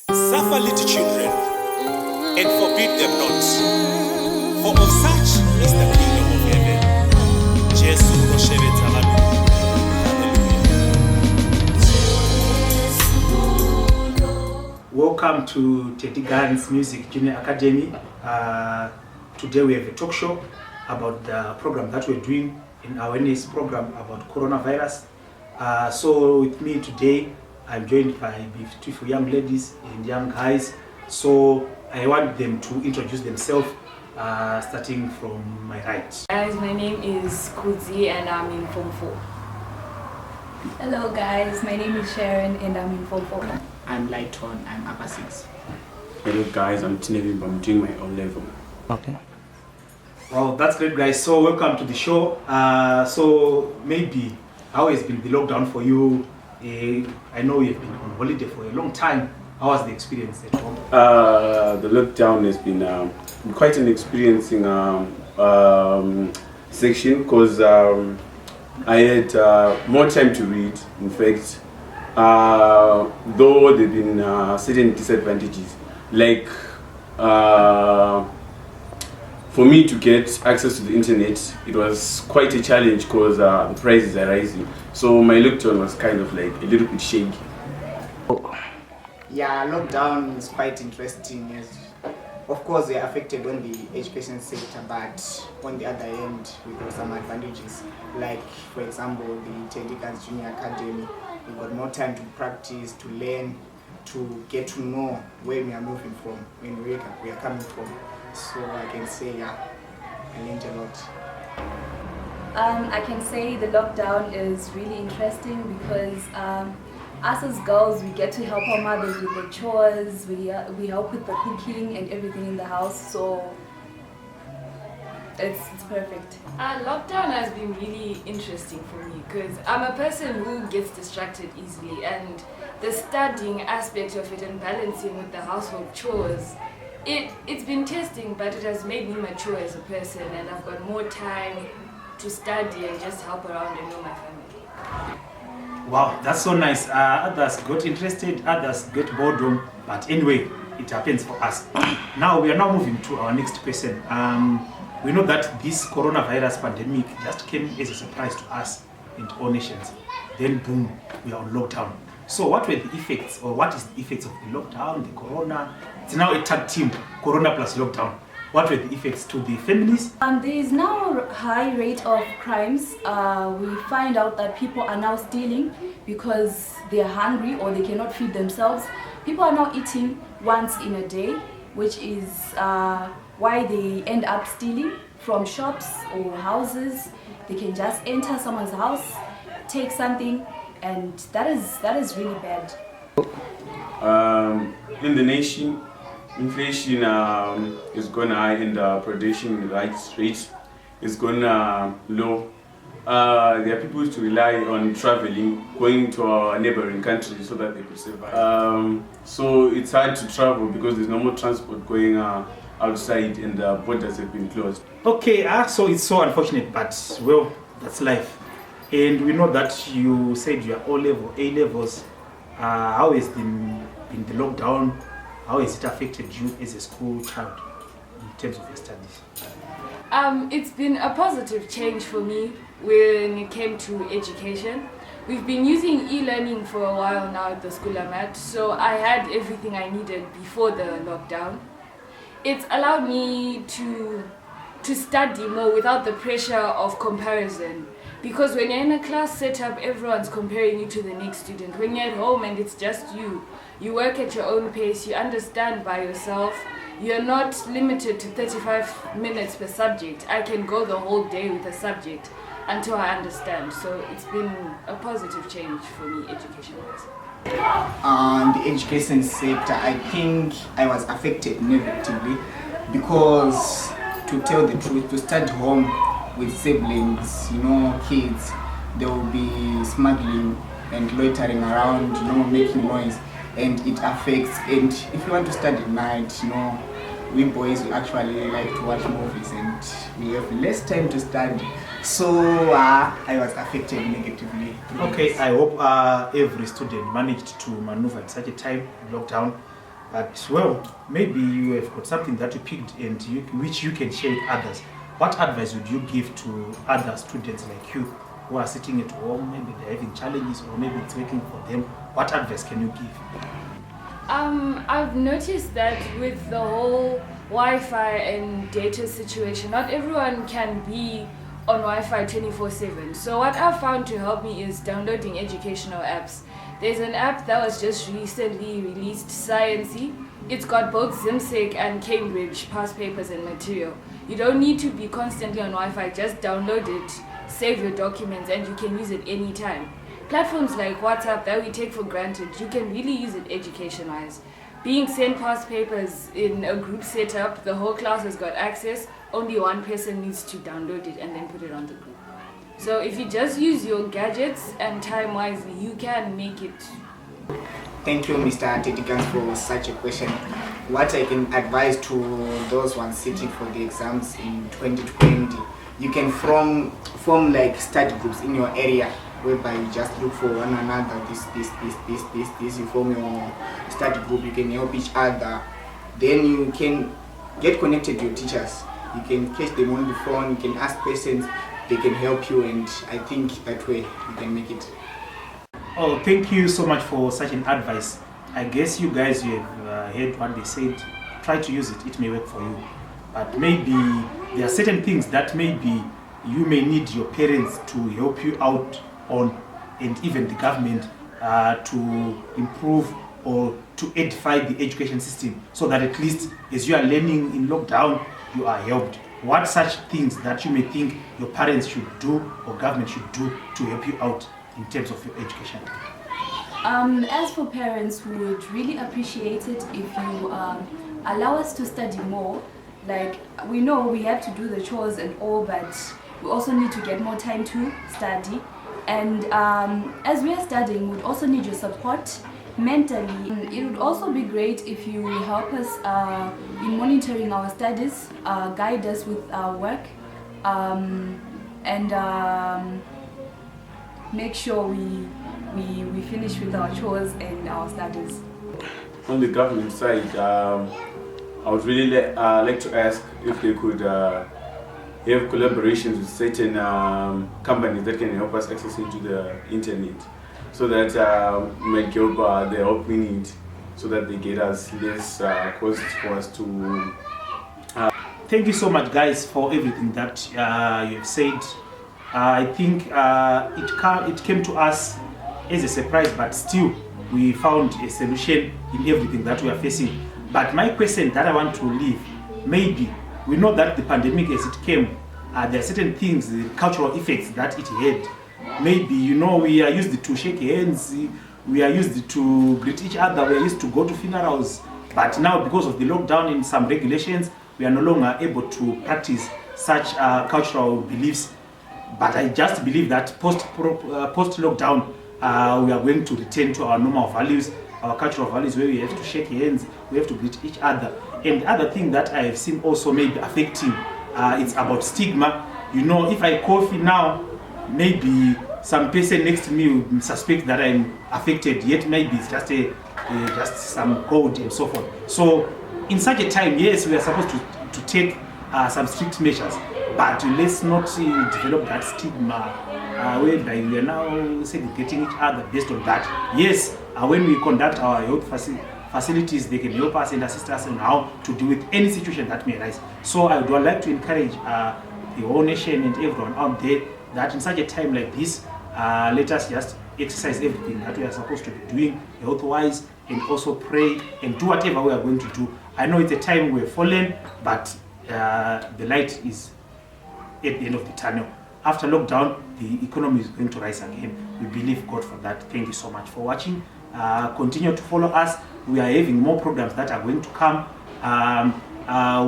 Suffer little children, and forbid them not. For of such is the kingdom of heaven. Jesu Rosheve Talabi. Hallelujah. Welcome to Teddy Gands Music Junior Academy. Today we have a talk show about the program that we're doing in our awareness program about coronavirus. So with me today, I'm joined by beautiful young ladies and young guys. So I want them to introduce themselves, starting from my right. Guys, my name is Kuzi and I'm in Form 4. Hello guys, my name is Sharon and I'm in Form 4. I'm Lighton, I'm upper 6. Hello guys, I'm Tinevim, I'm doing my own level. Okay. Wow, that's great guys. So welcome to the show. So maybe how has been the lockdown for you? I know you've been on holiday for a long time. How was the experience at home? The lockdown has been quite an experiencing section because I had more time to read. In fact, though there have been certain disadvantages, like for me to get access to the internet, it was quite a challenge because the prices are rising. So my lockdown was kind of like a little bit shaky. Yeah, lockdown is quite interesting. Yes. Of course, we are affected on the education sector, but on the other end, we got some advantages. Like, for example, the Teddy Gands Junior Academy. We got more time to practice, to learn, to get to know where we are moving from, where we are coming from. So I can say, yeah, I learned a lot. I can say the lockdown is really interesting because us as girls, we get to help our mothers with the chores, we help with the cooking and everything in the house, so it's perfect. Lockdown has been really interesting for me because I'm a person who gets distracted easily, and the studying aspect of it and balancing with the household chores, it's been testing, but it has made me mature as a person, and I've got more time to study and just help around and know my family. Wow, that's so nice. Others got interested, others get boredom, but anyway, it happens for us. Now we are now moving to our next person. We know that this coronavirus pandemic just came as a surprise to us and all nations. Then boom, we are on lockdown. So what were the effects, or what is the effects of the lockdown, the corona? It's now a tag team, corona plus lockdown. What were the effects to the families? There is now a high rate of crimes. We find out that people are now stealing because they are hungry or they cannot feed themselves. People are now eating once in a day, which is why they end up stealing from shops or houses. They can just enter someone's house, take something, and that is really bad. In the nation, inflation is going high and production rate is going low. There are people to rely on traveling, going to our neighboring countries so that they could survive. So it's hard to travel because there's no more transport going outside and the borders have been closed. Okay, so it's so unfortunate, but well, that's life. And we know that you said you are A levels. How has been the lockdown? How has it affected you as a school child in terms of your studies? It's been a positive change for me when it came to education. We've been using e-learning for a while now at the school I'm at, so I had everything I needed before the lockdown. It's allowed me to study more without the pressure of comparison. Because when you're in a class setup, everyone's comparing you to the next student. When you're at home and it's just you work at your own pace, you understand by yourself. You're not limited to 35 minutes per subject. I can go the whole day with a subject until I understand. So it's been a positive change for me education-wise. The education sector, I think I was affected negatively because, to tell the truth, to study home with siblings, kids, they will be smuggling and loitering around, making noise, and it affects. And if you want to study at night, we boys we actually like to watch movies and we have less time to study. So I was affected negatively. Okay, I hope every student managed to maneuver at such a time, lockdown. But well, maybe you have got something that you picked and which you can share with others. What advice would you give to other students like you who are sitting at home, maybe they're having challenges or maybe it's working for them? What advice can you give? I've noticed that with the whole Wi-Fi and data situation, not everyone can be on Wi-Fi 24/7. So what I've found to help me is downloading educational apps. There's an app that was just recently released, Sciencey. It's got both ZimSec and Cambridge past papers and material. You don't need to be constantly on Wi-Fi, just download it, save your documents, and you can use it anytime. Platforms like WhatsApp that we take for granted, you can really use it education-wise. Being sent past papers in a group setup, the whole class has got access, only one person needs to download it and then put it on the group. So if you just use your gadgets and time wisely, you can make it. Thank you, Mr. Teddy Gands, for such a question. What I can advise to those ones sitting for the exams in 2020, you can form like study groups in your area, whereby you just look for one another, this, you form your study group, you can help each other. Then you can get connected to your teachers. You can catch them on the phone, you can ask questions, they can help you, and I think that way you can make it. Oh, thank you so much for such an advice. I guess you guys, you have heard what they said. Try to use it, it may work for you. But maybe there are certain things that maybe you may need your parents to help you out on, and even the government to improve or to edify the education system, so that at least as you are learning in lockdown, you are helped. What such things that you may think your parents should do or government should do to help you out in terms of your education? As for parents, we would really appreciate it if you allow us to study more. Like, we know we have to do the chores and all, but we also need to get more time to study. And as we are studying, we would also need your support mentally. It would also be great if you help us in monitoring our studies, guide us with our work, and make sure we finish with our chores and our studies. On the government side, I would really like to ask if they could have collaborations with certain companies that can help us access into the internet, so that might help the help we need, so that they get us less cost for us to. Thank you so much, guys, for everything that you have said. I think it came to us as a surprise, but still we found a solution in everything that we are facing. But my question that I want to leave, maybe we know that the pandemic as it came, there are certain things, the cultural effects that it had. Maybe, you know, we are used to shake hands, we are used to greet each other, we are used to go to funerals. But now, because of the lockdown and some regulations, we are no longer able to practice such cultural beliefs. But I just believe that post-lockdown, we are going to return to our normal values, our cultural values, where we have to shake hands, we have to greet each other. And the other thing that I have seen also maybe affecting, it's about stigma. You know, if I cough now, maybe some person next to me will suspect that I'm affected, yet maybe it's just just some cold and so forth. So in such a time, yes, we are supposed to take some strict measures, but let's not develop that stigma whereby we are now segregating each other based on that. Yes, when we conduct our health facilities, they can help us and assist us on how to deal with any situation that may arise. So I would like to encourage the whole nation and everyone out there that in such a time like this, let us just exercise everything that we are supposed to be doing health-wise, and also pray and do whatever we are going to do. I know it's a time we're fallen, but the light is at the end of the tunnel. After lockdown, the economy is going to rise again. We believe God for that. Thank you so much for watching. Continue to follow us. We are having more programs that are going to come.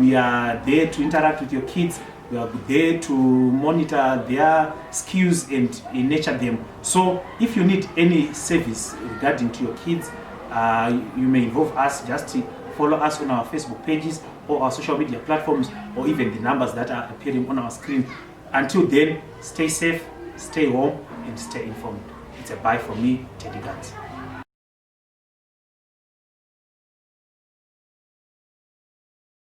We are there to interact with your kids. We are there to monitor their skills and nurture them. So if you need any service regarding to your kids, you may involve us. Just follow us on our Facebook pages or our social media platforms, or even the numbers that are appearing on our screen. Until then, stay safe, stay home, and stay informed. It's a bye from me, Teddy Gands.